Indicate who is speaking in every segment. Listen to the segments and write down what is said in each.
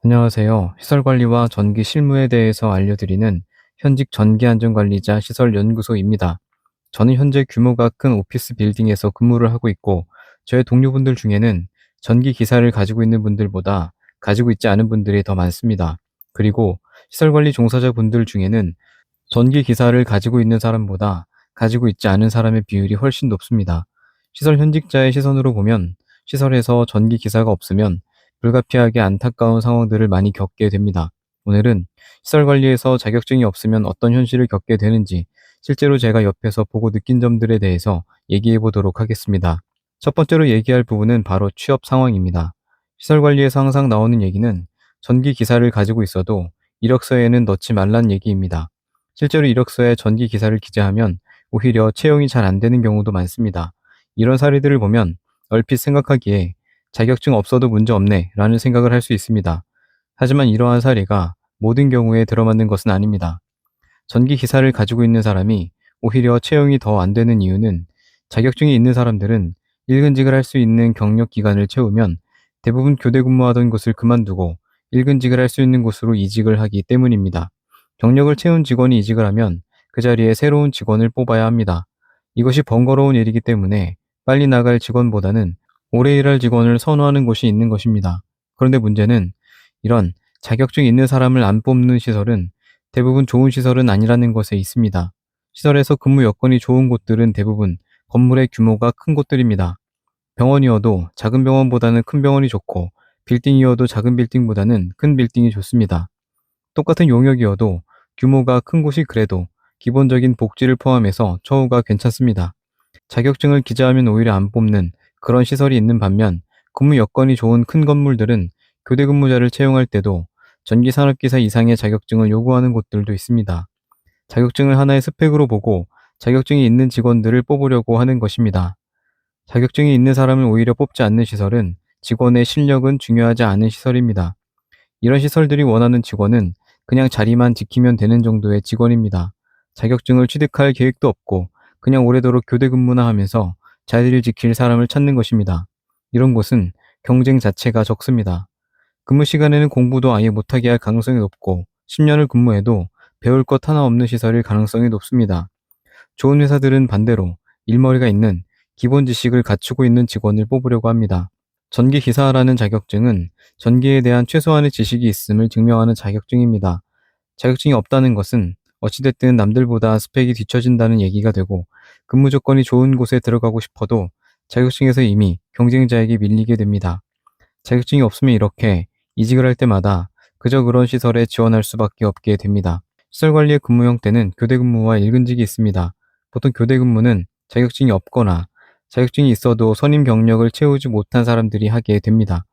Speaker 1: 안녕하세요. 시설관리와 전기 실무에 대해서 알려드리는 현직 전기안전관리자 시설연구소입니다. 저는 현재 규모가 큰 오피스 빌딩에서 근무를 하고 있고, 저의 동료분들 중에는 전기 기사를 가지고 있는 분들보다 가지고 있지 않은 분들이 더 많습니다. 그리고 시설관리 종사자분들 중에는 전기 기사를 가지고 있는 사람보다 가지고 있지 않은 사람의 비율이 훨씬 높습니다. 시설 현직자의 시선으로 보면 시설에서 전기 기사가 없으면 불가피하게 안타까운 상황들을 많이 겪게 됩니다. 오늘은 시설 관리에서 자격증이 없으면 어떤 현실을 겪게 되는지 실제로 제가 옆에서 보고 느낀 점들에 대해서 얘기해 보도록 하겠습니다. 첫 번째로 얘기할 부분은 바로 취업 상황입니다. 시설 관리에서 항상 나오는 얘기는 전기 기사를 가지고 있어도 이력서에는 넣지 말란 얘기입니다. 실제로 이력서에 전기 기사를 기재하면 오히려 채용이 잘 안 되는 경우도 많습니다. 이런 사례들을 보면 얼핏 생각하기에 자격증 없어도 문제 없네 라는 생각을 할 수 있습니다. 하지만 이러한 사례가 모든 경우에 들어맞는 것은 아닙니다. 전기 기사를 가지고 있는 사람이 오히려 채용이 더 안 되는 이유는 자격증이 있는 사람들은 일근직을 할 수 있는 경력 기간을 채우면 대부분 교대 근무하던 곳을 그만두고 일근직을 할 수 있는 곳으로 이직을 하기 때문입니다. 경력을 채운 직원이 이직을 하면 그 자리에 새로운 직원을 뽑아야 합니다. 이것이 번거로운 일이기 때문에 빨리 나갈 직원보다는 오래 일할 직원을 선호하는 곳이 있는 것입니다. 그런데 문제는 이런 자격증 있는 사람을 안 뽑는 시설은 대부분 좋은 시설은 아니라는 것에 있습니다. 시설에서 근무 여건이 좋은 곳들은 대부분 건물의 규모가 큰 곳들입니다. 병원이어도 작은 병원보다는 큰 병원이 좋고, 빌딩이어도 작은 빌딩보다는 큰 빌딩이 좋습니다. 똑같은 용역이어도 규모가 큰 곳이 그래도 기본적인 복지를 포함해서 처우가 괜찮습니다. 자격증을 기재하면 오히려 안 뽑는 그런 시설이 있는 반면, 근무 여건이 좋은 큰 건물들은 교대 근무자를 채용할 때도 전기산업기사 이상의 자격증을 요구하는 곳들도 있습니다. 자격증을 하나의 스펙으로 보고 자격증이 있는 직원들을 뽑으려고 하는 것입니다. 자격증이 있는 사람을 오히려 뽑지 않는 시설은 직원의 실력은 중요하지 않은 시설입니다. 이런 시설들이 원하는 직원은 그냥 자리만 지키면 되는 정도의 직원입니다. 자격증을 취득할 계획도 없고 그냥 오래도록 교대 근무나 하면서 자리를 지킬 사람을 찾는 것입니다. 이런 곳은 경쟁 자체가 적습니다. 근무 시간에는 공부도 아예 못하게 할 가능성이 높고 10년을 근무해도 배울 것 하나 없는 시설일 가능성이 높습니다. 좋은 회사들은 반대로 일머리가 있는 기본 지식을 갖추고 있는 직원을 뽑으려고 합니다. 전기 기사라는 자격증은 전기에 대한 최소한의 지식이 있음을 증명하는 자격증입니다. 자격증이 없다는 것은 어찌됐든 남들보다 스펙이 뒤처진다는 얘기가 되고, 근무 조건이 좋은 곳에 들어가고 싶어도 자격증에서 이미 경쟁자에게 밀리게 됩니다. 자격증이 없으면 이렇게 이직을 할 때마다 그저 그런 시설에 지원할 수밖에 없게 됩니다. 시설 관리의 근무 형태는 교대 근무와 일근직이 있습니다. 보통 교대 근무는 자격증이 없거나 자격증이 있어도 선임 경력을 채우지 못한 사람들이 하게 됩니다.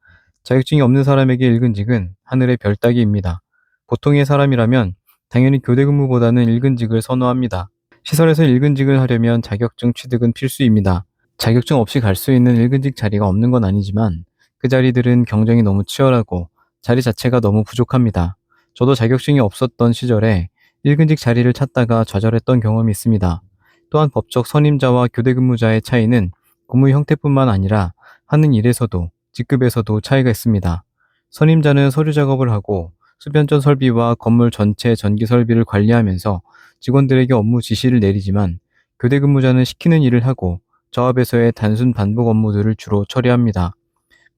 Speaker 1: 자격증이 없는 사람에게 일근직은 하늘의 별 따기입니다. 보통의 사람이라면 당연히 교대 근무보다는 일근직을 선호합니다. 시설에서 일근직을 하려면 자격증 취득은 필수입니다. 자격증 없이 갈 수 있는 일근직 자리가 없는 건 아니지만 그 자리들은 경쟁이 너무 치열하고 자리 자체가 너무 부족합니다. 저도 자격증이 없었던 시절에 일근직 자리를 찾다가 좌절했던 경험이 있습니다. 또한 법적 선임자와 교대 근무자의 차이는 근무 형태뿐만 아니라 하는 일에서도 직급에서도 차이가 있습니다. 선임자는 서류 작업을 하고 수변전 설비와 건물 전체 전기 설비를 관리하면서 직원들에게 업무 지시를 내리지만, 교대 근무자는 시키는 일을 하고 저압에서의 단순 반복 업무들을 주로 처리합니다.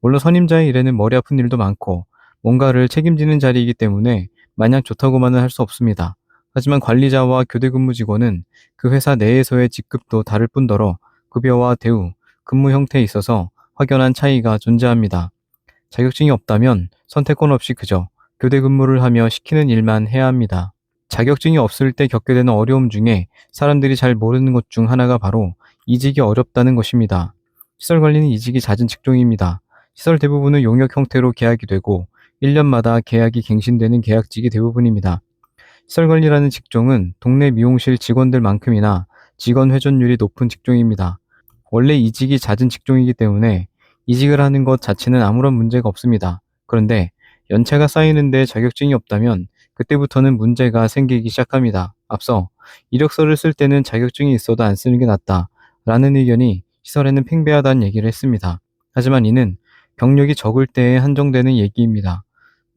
Speaker 1: 물론 선임자의 일에는 머리 아픈 일도 많고 뭔가를 책임지는 자리이기 때문에 마냥 좋다고만은 할 수 없습니다. 하지만 관리자와 교대 근무 직원은 그 회사 내에서의 직급도 다를 뿐더러 급여와 대우, 근무 형태에 있어서 확연한 차이가 존재합니다. 자격증이 없다면 선택권 없이 그저 교대 근무를 하며 시키는 일만 해야 합니다. 자격증이 없을 때 겪게 되는 어려움 중에 사람들이 잘 모르는 것 중 하나가 바로 이직이 어렵다는 것입니다. 시설 관리는 이직이 잦은 직종입니다. 시설 대부분은 용역 형태로 계약이 되고 1년마다 계약이 갱신되는 계약직이 대부분입니다. 시설 관리라는 직종은 동네 미용실 직원들만큼이나 직원 회전율이 높은 직종입니다. 원래 이직이 잦은 직종이기 때문에 이직을 하는 것 자체는 아무런 문제가 없습니다. 그런데 연차가 쌓이는데 자격증이 없다면 그때부터는 문제가 생기기 시작합니다. 앞서 이력서를 쓸 때는 자격증이 있어도 안 쓰는 게 낫다 라는 의견이 시설에는 팽배하다는 얘기를 했습니다. 하지만 이는 경력이 적을 때에 한정되는 얘기입니다.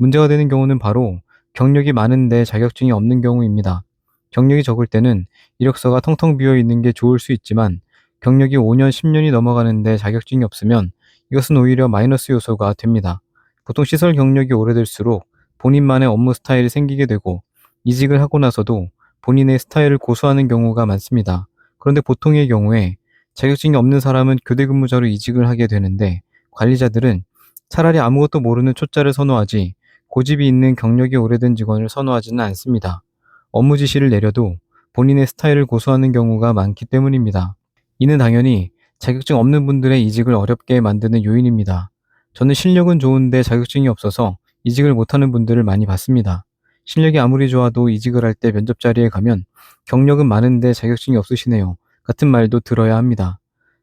Speaker 1: 문제가 되는 경우는 바로 경력이 많은데 자격증이 없는 경우입니다. 경력이 적을 때는 이력서가 텅텅 비어 있는 게 좋을 수 있지만 경력이 5년, 10년이 넘어가는데 자격증이 없으면 이것은 오히려 마이너스 요소가 됩니다. 보통 시설 경력이 오래될수록 본인만의 업무 스타일이 생기게 되고 이직을 하고 나서도 본인의 스타일을 고수하는 경우가 많습니다. 그런데 보통의 경우에 자격증이 없는 사람은 교대 근무자로 이직을 하게 되는데 관리자들은 차라리 아무것도 모르는 초짜를 선호하지 고집이 있는 경력이 오래된 직원을 선호하지는 않습니다. 업무 지시를 내려도 본인의 스타일을 고수하는 경우가 많기 때문입니다. 이는 당연히 자격증 없는 분들의 이직을 어렵게 만드는 요인입니다. 저는 실력은 좋은데 자격증이 없어서 이직을 못하는 분들을 많이 봤습니다. 실력이 아무리 좋아도 이직을 할 때 면접 자리에 가면 경력은 많은데 자격증이 없으시네요. 같은 말도 들어야 합니다.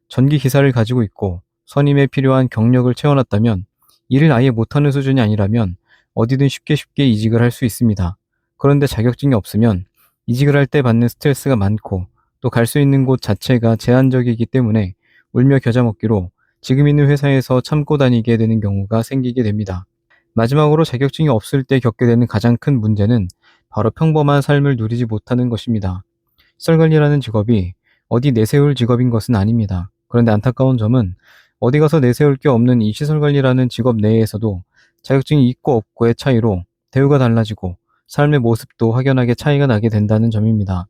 Speaker 1: 전기 기사를 가지고 있고 선임에 필요한 경력을 채워놨다면 일을 아예 못하는 수준이 아니라면 어디든 쉽게 이직을 할 수 있습니다. 그런데 자격증이 없으면 이직을 할 때 받는 스트레스가 많고 또 갈 수 있는 곳 자체가 제한적이기 때문에 울며 겨자 먹기로 지금 있는 회사에서 참고 다니게 되는 경우가 생기게 됩니다. 마지막으로 자격증이 없을 때 겪게 되는 가장 큰 문제는 바로 평범한 삶을 누리지 못하는 것입니다. 시설관리라는 직업이 어디 내세울 직업인 것은 아닙니다. 그런데 안타까운 점은 어디 가서 내세울 게 없는 이 시설관리라는 직업 내에서도 자격증이 있고 없고의 차이로 대우가 달라지고 삶의 모습도 확연하게 차이가 나게 된다는 점입니다.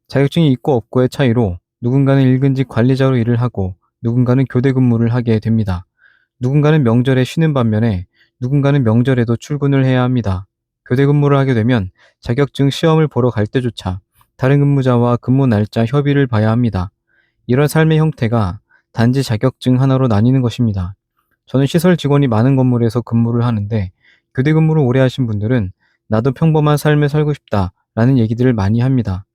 Speaker 1: 자격증이 있고 없고의 차이로 누군가는 일근직 관리자로 일을 하고 누군가는 교대 근무를 하게 됩니다. 누군가는 명절에 쉬는 반면에 누군가는 명절에도 출근을 해야 합니다. 교대 근무를 하게 되면 자격증 시험을 보러 갈 때조차 다른 근무자와 근무 날짜 협의를 봐야 합니다. 이런 삶의 형태가 단지 자격증 하나로 나뉘는 것입니다. 저는 시설 직원이 많은 건물에서 근무를 하는데 교대 근무를 오래 하신 분들은 나도 평범한 삶을 살고 싶다라는 얘기들을 많이 합니다.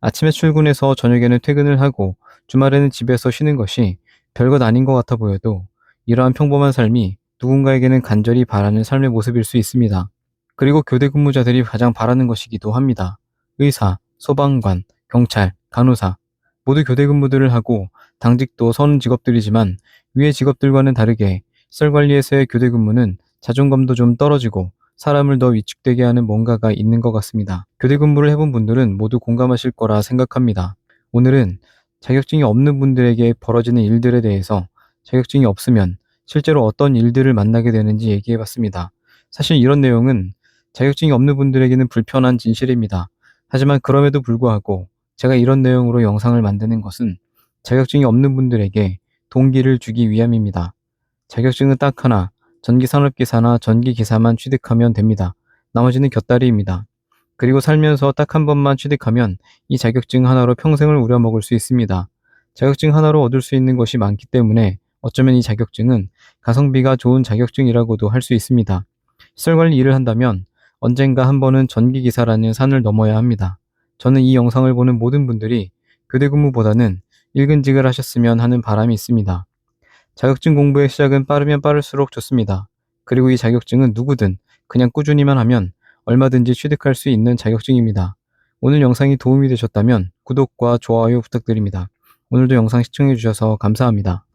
Speaker 1: 아침에 출근해서 저녁에는 퇴근을 하고 주말에는 집에서 쉬는 것이 별것 아닌 것 같아 보여도 이러한 평범한 삶이 누군가에게는 간절히 바라는 삶의 모습일 수 있습니다. 그리고 교대 근무자들이 가장 바라는 것이기도 합니다. 의사, 소방관, 경찰, 간호사 모두 교대 근무들을 하고 당직도 서는 직업들이지만 위의 직업들과는 다르게 시설관리에서의 교대 근무는 자존감도 좀 떨어지고 사람을 더 위축되게 하는 뭔가가 있는 것 같습니다. 교대 근무를 해본 분들은 모두 공감하실 거라 생각합니다. 오늘은 자격증이 없는 분들에게 벌어지는 일들에 대해서 자격증이 없으면 실제로 어떤 일들을 만나게 되는지 얘기해 봤습니다. 사실 이런 내용은 자격증이 없는 분들에게는 불편한 진실입니다. 하지만 그럼에도 불구하고 제가 이런 내용으로 영상을 만드는 것은 자격증이 없는 분들에게 동기를 주기 위함입니다. 자격증은 딱 하나, 전기산업기사나 전기기사만 취득하면 됩니다. 나머지는 곁다리입니다. 그리고 살면서 딱 한 번만 취득하면 이 자격증 하나로 평생을 우려먹을 수 있습니다. 자격증 하나로 얻을 수 있는 것이 많기 때문에 어쩌면 이 자격증은 가성비가 좋은 자격증이라고도 할 수 있습니다. 시설관리 일을 한다면 언젠가 한 번은 전기기사라는 산을 넘어야 합니다. 저는 이 영상을 보는 모든 분들이 교대 근무보다는 일근직을 하셨으면 하는 바람이 있습니다. 자격증 공부의 시작은 빠르면 빠를수록 좋습니다. 그리고 이 자격증은 누구든 그냥 꾸준히만 하면 얼마든지 취득할 수 있는 자격증입니다. 오늘 영상이 도움이 되셨다면 구독과 좋아요 부탁드립니다. 오늘도 영상 시청해주셔서 감사합니다.